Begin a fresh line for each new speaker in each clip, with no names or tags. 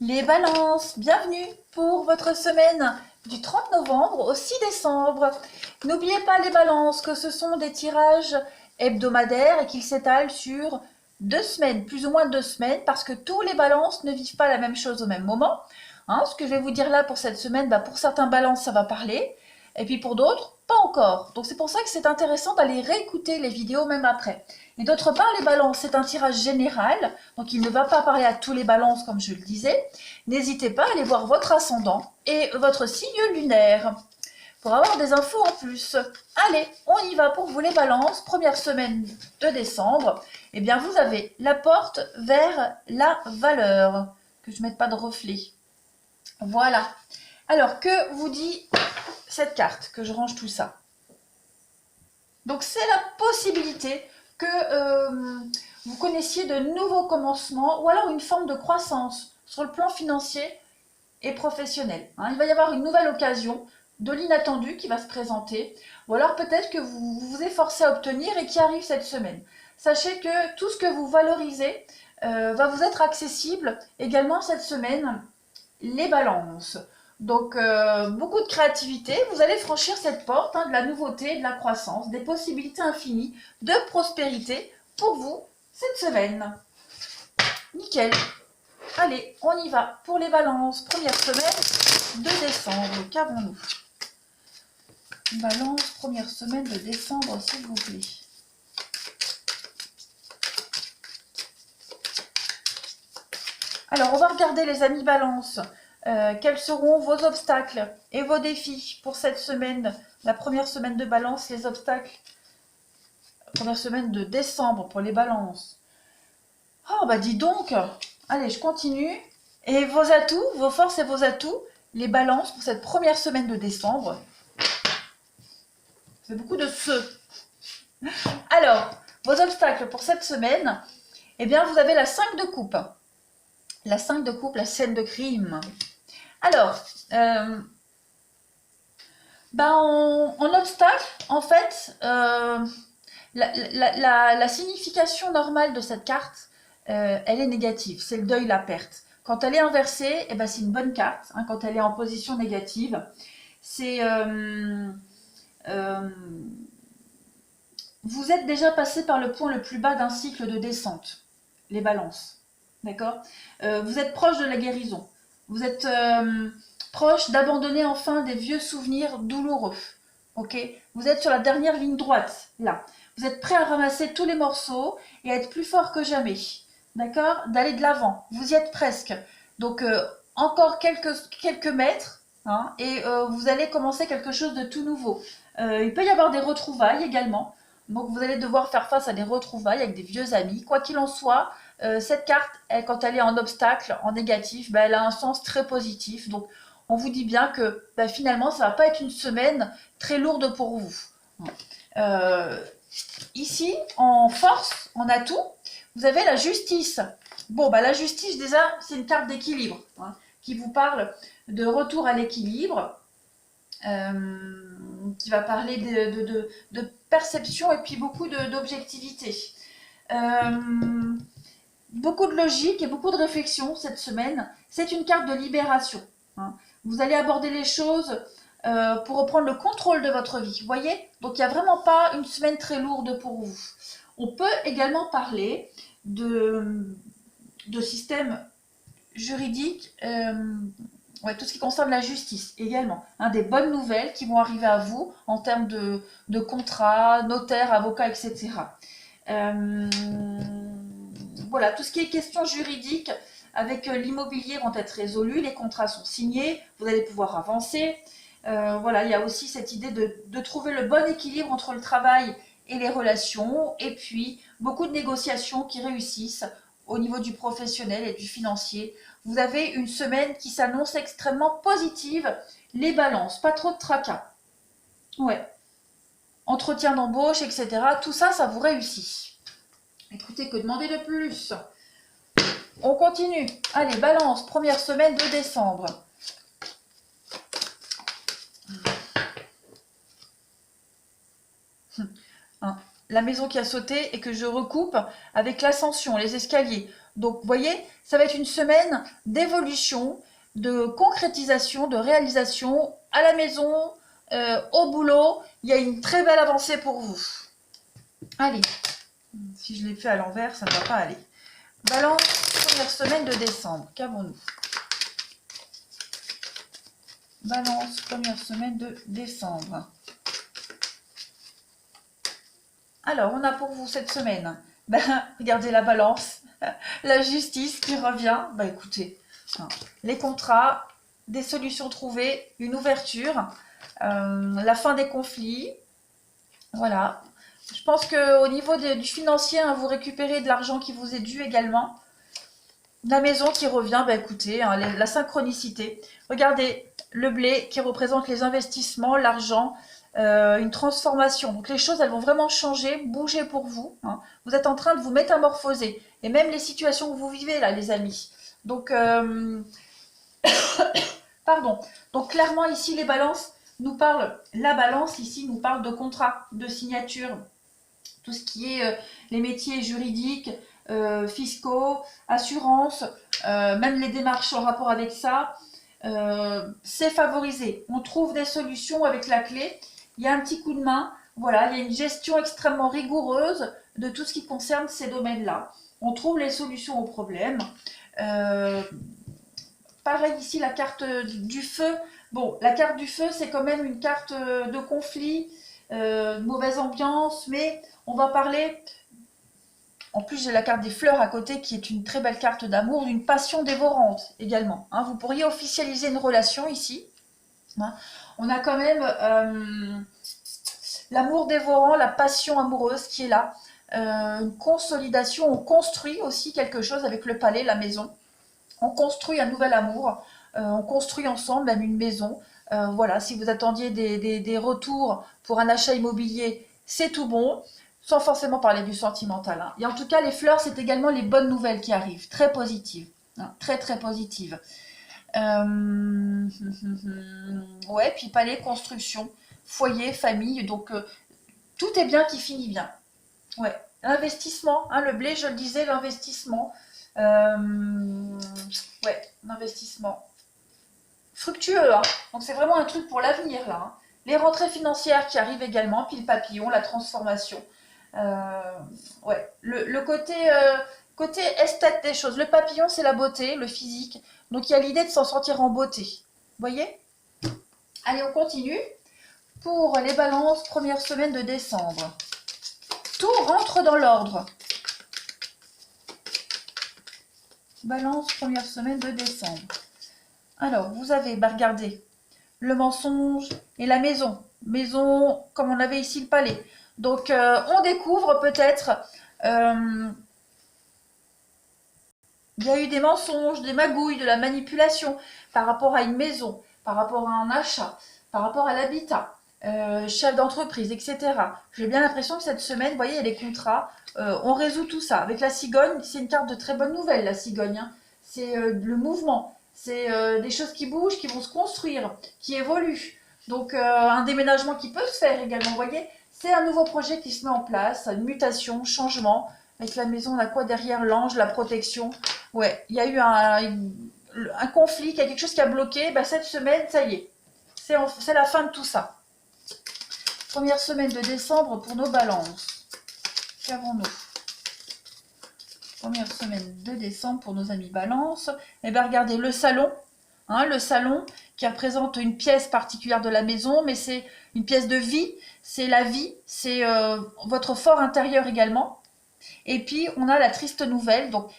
Les balances, bienvenue pour votre semaine du 30 novembre au 6 décembre. N'oubliez pas les balances que ce sont des tirages hebdomadaires et qu'ils s'étalent sur 2 semaines, plus ou moins 2 semaines, parce que tous les balances ne vivent pas la même chose au même moment. Ce que je vais vous dire là pour cette semaine, pour certains balances ça va parler, et puis pour d'autres, pas encore. Donc c'est pour ça que c'est intéressant d'aller réécouter les vidéos même après. Et d'autre part, les balances, c'est un tirage général, donc il ne va pas parler à tous les balances comme je le disais. N'hésitez pas à aller voir votre ascendant et votre signe lunaire pour avoir des infos en plus. Allez, on y va pour vous les balances. Première semaine de décembre, eh bien vous avez la porte vers la valeur. Que je ne mette pas de reflet. Voilà. Alors, que vous dit cette carte? Que je range tout ça. Donc c'est la possibilité que vous connaissiez de nouveaux commencements ou alors une forme de croissance sur le plan financier et professionnel. Il va y avoir une nouvelle occasion de l'inattendu qui va se présenter, ou alors peut-être que vous vous efforcez à obtenir et qui arrive cette semaine. Sachez que tout ce que vous valorisez va vous être accessible également cette semaine, les balances. Donc beaucoup de créativité, vous allez franchir cette porte de la nouveauté, de la croissance, des possibilités infinies de prospérité pour vous cette semaine. Nickel. Allez, on y va pour les balances. Première semaine de décembre. Qu'avons-nous? Balance, première semaine de décembre, s'il vous plaît. Alors, on va regarder les amis balance. Quels seront vos obstacles et vos défis pour cette semaine, la première semaine de balance, les obstacles. Première semaine de décembre pour les balances. Oh, bah dis donc. Allez, je continue. Et vos atouts, vos forces et vos atouts, les balances pour cette première semaine de décembre. C'est beaucoup de feu. Alors, vos obstacles pour cette semaine, eh bien, vous avez la 5 de coupe. La 5 de coupe, la scène de crime. Alors, en obstacle, en fait, la signification normale de cette carte, elle est négative. C'est le deuil, la perte. Quand elle est inversée, c'est une bonne carte. Quand elle est en position négative, c'est... vous êtes déjà passé par le point le plus bas d'un cycle de descente, les balances. D'accord? Vous êtes proche de la guérison. Vous êtes proche d'abandonner enfin des vieux souvenirs douloureux. Ok? Vous êtes sur la dernière ligne droite, là. Vous êtes prêt à ramasser tous les morceaux et à être plus fort que jamais. D'accord? D'aller de l'avant. Vous y êtes presque. Donc, encore quelques mètres, et vous allez commencer quelque chose de tout nouveau. Il peut y avoir des retrouvailles également. Donc, vous allez devoir faire face à des retrouvailles avec des vieux amis. Quoi qu'il en soit, cette carte, quand elle est en obstacle, en négatif, elle a un sens très positif. Donc, on vous dit bien que finalement, ça ne va pas être une semaine très lourde pour vous. Ici, en force, en atout, vous avez la justice. Bon, la justice, déjà, c'est une carte d'équilibre qui vous parle de retour à l'équilibre, qui va parler de perception et puis beaucoup d'objectivité. Beaucoup de logique et beaucoup de réflexion cette semaine. C'est une carte de libération. Vous allez aborder les choses pour reprendre le contrôle de votre vie. Vous voyez? Donc, il n'y a vraiment pas une semaine très lourde pour vous. On peut également parler de système juridique, tout ce qui concerne la justice également. Des bonnes nouvelles qui vont arriver à vous en termes de contrats, notaires, avocats, etc. Voilà, tout ce qui est question juridique avec l'immobilier vont être résolus, les contrats sont signés, vous allez pouvoir avancer. Il y a aussi cette idée de trouver le bon équilibre entre le travail et les relations, et puis beaucoup de négociations qui réussissent au niveau du professionnel et du financier. Vous avez une semaine qui s'annonce extrêmement positive, les balances, pas trop de tracas. Ouais. Entretien d'embauche, etc. Tout ça, ça vous réussit. Écoutez, que demander de plus? On continue. Allez, balance, première semaine de décembre. La maison qui a sauté et que je recoupe avec l'ascension, les escaliers. Donc, vous voyez, ça va être une semaine d'évolution, de concrétisation, de réalisation à la maison, au boulot. Il y a une très belle avancée pour vous. Allez, si je l'ai fait à l'envers, ça ne va pas aller. Balance, première semaine de décembre. Qu'avons-nous? Balance, première semaine de décembre. Alors, on a pour vous cette semaine, regardez la balance, la justice qui revient. Écoutez, les contrats, des solutions trouvées, une ouverture, la fin des conflits. Voilà. Je pense qu'au niveau du financier, vous récupérez de l'argent qui vous est dû également. La maison qui revient, écoutez, la synchronicité. Regardez, le blé qui représente les investissements, l'argent, une transformation. Donc les choses, elles vont vraiment changer, bouger pour vous. Vous êtes en train de vous métamorphoser. Et même les situations que vous vivez là, les amis. Donc, pardon. Donc clairement, ici, les balances nous parlent, la balance ici nous parle de contrat, de signature. Tout ce qui est les métiers juridiques, fiscaux, assurances, même les démarches en rapport avec ça, c'est favorisé. On trouve des solutions avec la clé. Il y a un petit coup de main. Voilà, il y a une gestion extrêmement rigoureuse de tout ce qui concerne ces domaines-là. On trouve les solutions aux problèmes. Pareil ici, la carte du feu. Bon, la carte du feu, c'est quand même une carte de conflit, de mauvaise ambiance, mais on va parler... En plus, j'ai la carte des fleurs à côté qui est une très belle carte d'amour, d'une passion dévorante également. Vous pourriez officialiser une relation ici. On a quand même l'amour dévorant, la passion amoureuse qui est là. Une consolidation, on construit aussi quelque chose avec le palais, la maison. On construit un nouvel amour, on construit ensemble même une maison. Voilà, si vous attendiez des retours pour un achat immobilier, c'est tout bon. Sans forcément parler du sentimental. Et en tout cas, les fleurs, c'est également les bonnes nouvelles qui arrivent, très positives. Très, très positives. Ouais, puis palais, construction, foyer, famille. Donc, tout est bien qui finit bien. Ouais, l'investissement, le blé, je le disais, l'investissement. Ouais, l'investissement. Fructueux, Donc, c'est vraiment un truc pour l'avenir, là. Les rentrées financières qui arrivent également, puis le papillon, la transformation. Ouais, le côté esthète des choses. Le papillon, c'est la beauté, le physique. Donc, il y a l'idée de s'en sortir en beauté. Vous voyez? Allez, on continue. Pour les balances, première semaine de décembre. Tout rentre dans l'ordre. Balance, première semaine de décembre. Alors, vous avez, regardez, le mensonge et la maison. Maison, comme on avait ici le palais. Donc, on découvre peut-être, il y a eu des mensonges, des magouilles, de la manipulation par rapport à une maison, par rapport à un achat, par rapport à l'habitat, chef d'entreprise, etc. J'ai bien l'impression que cette semaine, vous voyez, il y a les contrats, on résout tout ça. Avec la cigogne, c'est une carte de très bonne nouvelle, la cigogne. C'est le mouvement, c'est des choses qui bougent, qui vont se construire, qui évoluent. Donc, un déménagement qui peut se faire également, vous voyez. C'est un nouveau projet qui se met en place, une mutation, changement. Avec la maison, on a quoi derrière? L'ange, la protection. Ouais, il y a eu un conflit, il y a quelque chose qui a bloqué. Cette semaine, ça y est, c'est la fin de tout ça. Première semaine de décembre pour nos balances. Qu'avons-nous? Première semaine de décembre pour nos amis balance. Eh bien, regardez, le salon. Le salon qui représente une pièce particulière de la maison, mais c'est une pièce de vie, c'est la vie, c'est votre fort intérieur également. Et puis, on a la triste nouvelle. Donc,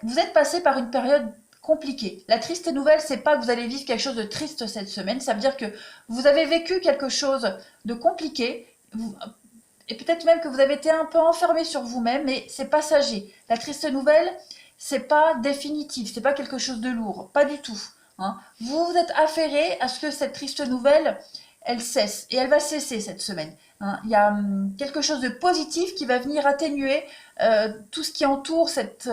vous êtes passé par une période compliquée. La triste nouvelle, c'est pas que vous allez vivre quelque chose de triste cette semaine, ça veut dire que vous avez vécu quelque chose de compliqué, et peut-être même que vous avez été un peu enfermé sur vous-même, mais c'est passager. La triste nouvelle, c'est pas définitif, c'est pas quelque chose de lourd, pas du tout. Vous vous êtes affairé à ce que cette triste nouvelle, elle cesse. Et elle va cesser cette semaine. Il y a quelque chose de positif qui va venir atténuer tout ce qui entoure cette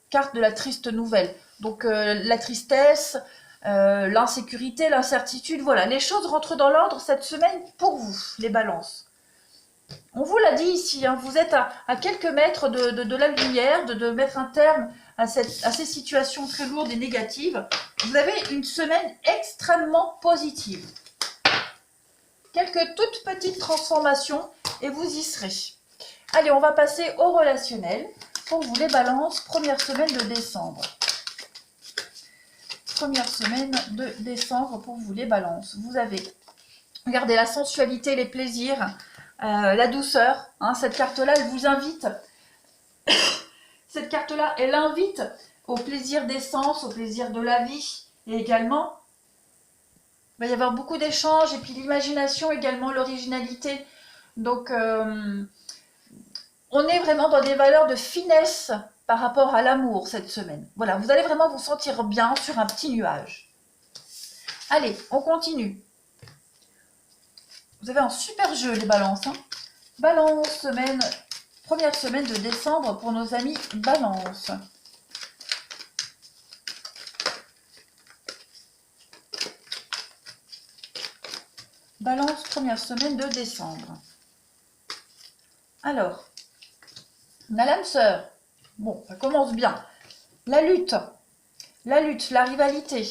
carte de la triste nouvelle. Donc la tristesse, l'insécurité, l'incertitude, voilà. Les choses rentrent dans l'ordre cette semaine pour vous, les balances. On vous l'a dit ici, vous êtes à quelques mètres de la lumière, de mettre un terme à ces situations très lourdes et négatives. Vous avez une semaine extrêmement positive. Quelques toutes petites transformations et vous y serez. Allez, on va passer au relationnel pour vous les balances, première semaine de décembre. Première semaine de décembre pour vous les balances. Vous avez, regardez, la sensualité, les plaisirs, la douceur. Hein, cette carte-là, elle vous invite. Cette carte-là, elle invite au plaisir d'essence, au plaisir de la vie. Et également, il va y avoir beaucoup d'échanges. Et puis l'imagination également, l'originalité. Donc, on est vraiment dans des valeurs de finesse par rapport à l'amour cette semaine. Voilà, vous allez vraiment vous sentir bien sur un petit nuage. Allez, on continue. Vous avez un super jeu, les balances. Hein. Balance, première semaine de décembre pour nos amis Balance. Balance, première semaine de décembre. Alors, on a l'âme sœur. Bon, ça commence bien. La lutte, la rivalité.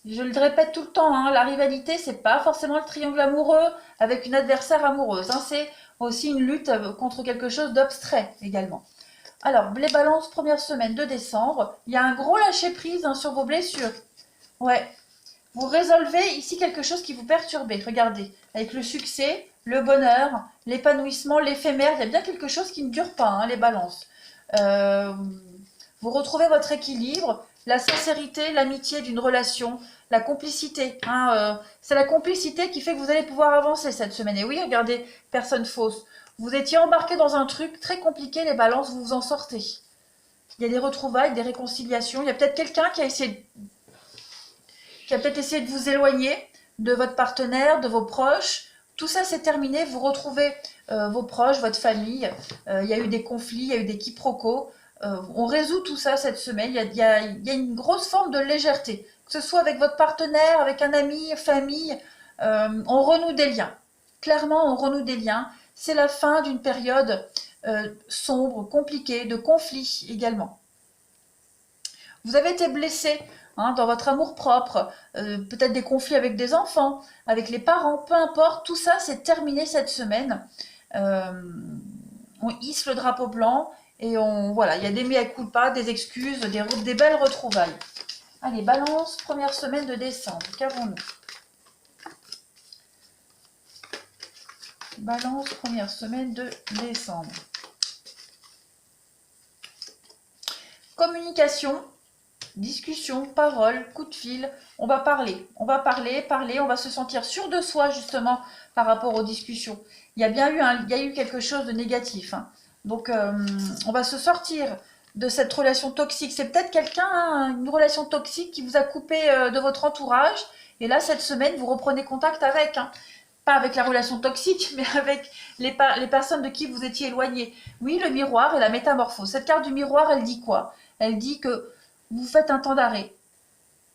Je le répète tout le temps, hein, la rivalité, c'est pas forcément le triangle amoureux avec une adversaire amoureuse. Hein, c'est aussi une lutte contre quelque chose d'abstrait également. Alors, les balances, première semaine de décembre. Il y a un gros lâcher-prise hein, sur vos blessures. Ouais. Vous résolvez ici quelque chose qui vous perturbait. Regardez, avec le succès, le bonheur, l'épanouissement, l'éphémère, il y a bien quelque chose qui ne dure pas, hein, les balances. Vous retrouvez votre équilibre, la sincérité, l'amitié d'une relation, la complicité. Hein, c'est la complicité qui fait que vous allez pouvoir avancer cette semaine. Et oui, regardez, personne fausse. Vous étiez embarqué dans un truc très compliqué, les balances, vous vous en sortez. Il y a des retrouvailles, des réconciliations. Il y a peut-être quelqu'un qui a peut-être essayé de vous éloigner de votre partenaire, de vos proches. Tout ça, c'est terminé. Vous retrouvez vos proches, votre famille. Il y a eu des conflits, il y a eu des quiproquos. On résout tout ça cette semaine. Il y a une grosse forme de légèreté. Que ce soit avec votre partenaire, avec un ami, famille, on renoue des liens. Clairement, on renoue des liens. C'est la fin d'une période sombre, compliquée, de conflits également. Vous avez été blessé hein, dans votre amour-propre, peut-être des conflits avec des enfants, avec les parents, peu importe. Tout ça, c'est terminé cette semaine. On hisse le drapeau blanc et voilà, il y a des mea culpa, des excuses, des belles retrouvailles. Allez, balance, première semaine de décembre. Qu'avons-nous? Balance, première semaine de décembre. Communication, discussion, parole, coup de fil. On va parler, on va se sentir sûr de soi justement par rapport aux discussions. Il y a eu quelque chose de négatif. Hein. Donc, on va se sortir de cette relation toxique. C'est peut-être quelqu'un, hein, une relation toxique qui vous a coupé de votre entourage. Et là, cette semaine, vous reprenez contact avec. Hein. Pas avec la relation toxique, mais avec les personnes de qui vous étiez éloigné. Oui, le miroir et la métamorphose. Cette carte du miroir, elle dit quoi? Elle dit que vous faites un temps d'arrêt.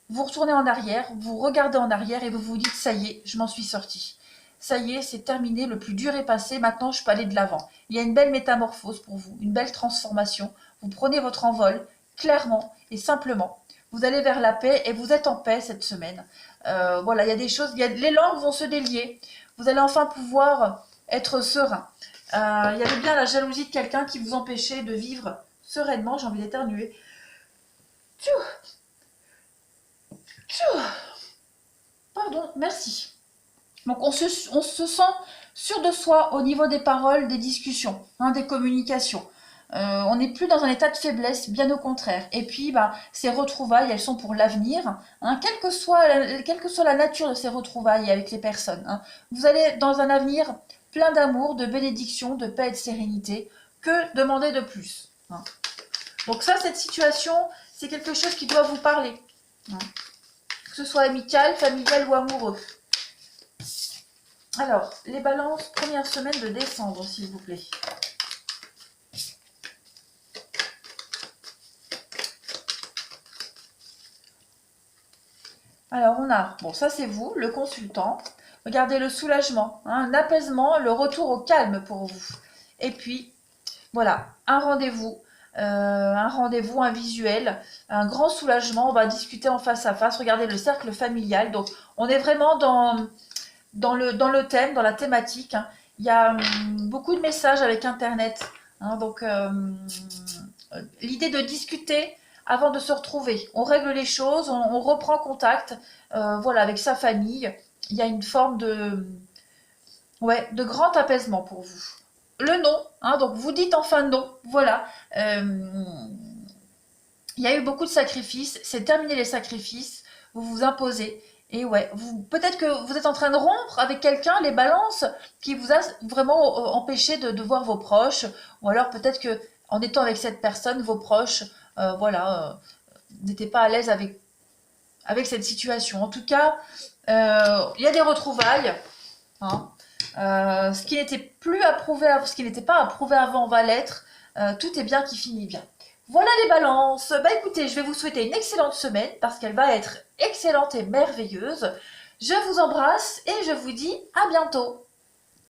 Vous retournez en arrière, vous regardez en arrière et vous vous dites « ça y est, je m'en suis sorti. Ça y est, c'est terminé, le plus dur est passé, maintenant je peux aller de l'avant. » Il y a une belle métamorphose pour vous, une belle transformation. Vous prenez votre envol, clairement et simplement. Vous allez vers la paix et vous êtes en paix cette semaine. Voilà, il y a des choses, les langues vont se délier. Vous allez enfin pouvoir être serein. Il y avait bien la jalousie de quelqu'un qui vous empêchait de vivre sereinement. J'ai envie d'éternuer. Pardon, merci. Donc on se sent sûr de soi au niveau des paroles, des discussions, hein, des communications. On n'est plus dans un état de faiblesse, bien au contraire. Et puis, ces retrouvailles, elles sont pour l'avenir, hein, quelle que soit la nature de ces retrouvailles avec les personnes. Hein. Vous allez dans un avenir plein d'amour, de bénédiction, de paix et de sérénité. Que demander de plus hein. Donc ça, cette situation, c'est quelque chose qui doit vous parler. Hein. Que ce soit amical, familial ou amoureux. Alors, les balances, première semaine de décembre, s'il vous plaît. Alors, on a, bon, ça c'est vous, le consultant. Regardez le soulagement, hein, un apaisement, le retour au calme pour vous. Et puis, voilà, un rendez-vous un rendez-vous, un visuel, un grand soulagement. On va discuter en face à face, regarder le cercle familial. Donc, on est vraiment dans le thème, dans la thématique, hein. Il y a beaucoup de messages avec Internet, hein. Donc, l'idée de discuter avant de se retrouver. On règle les choses, on reprend contact, voilà, avec sa famille. Il y a une forme ouais, de grand apaisement pour vous. Le non, hein, donc vous dites enfin non, voilà. Il y a eu beaucoup de sacrifices, c'est terminé les sacrifices, vous vous imposez. Et ouais, peut-être que vous êtes en train de rompre avec quelqu'un les balances qui vous a vraiment empêché de voir vos proches, ou alors peut-être que en étant avec cette personne, vos proches, voilà, n'étaient pas à l'aise avec cette situation. En tout cas, il y a des retrouvailles, hein. Ce qui n'était plus approuvé, ce qui n'était pas approuvé avant va l'être. Tout est bien qui finit bien. Voilà les balances. Bah écoutez, je vais vous souhaiter une excellente semaine parce qu'elle va être excellente et merveilleuse. Je vous embrasse et je vous dis à bientôt.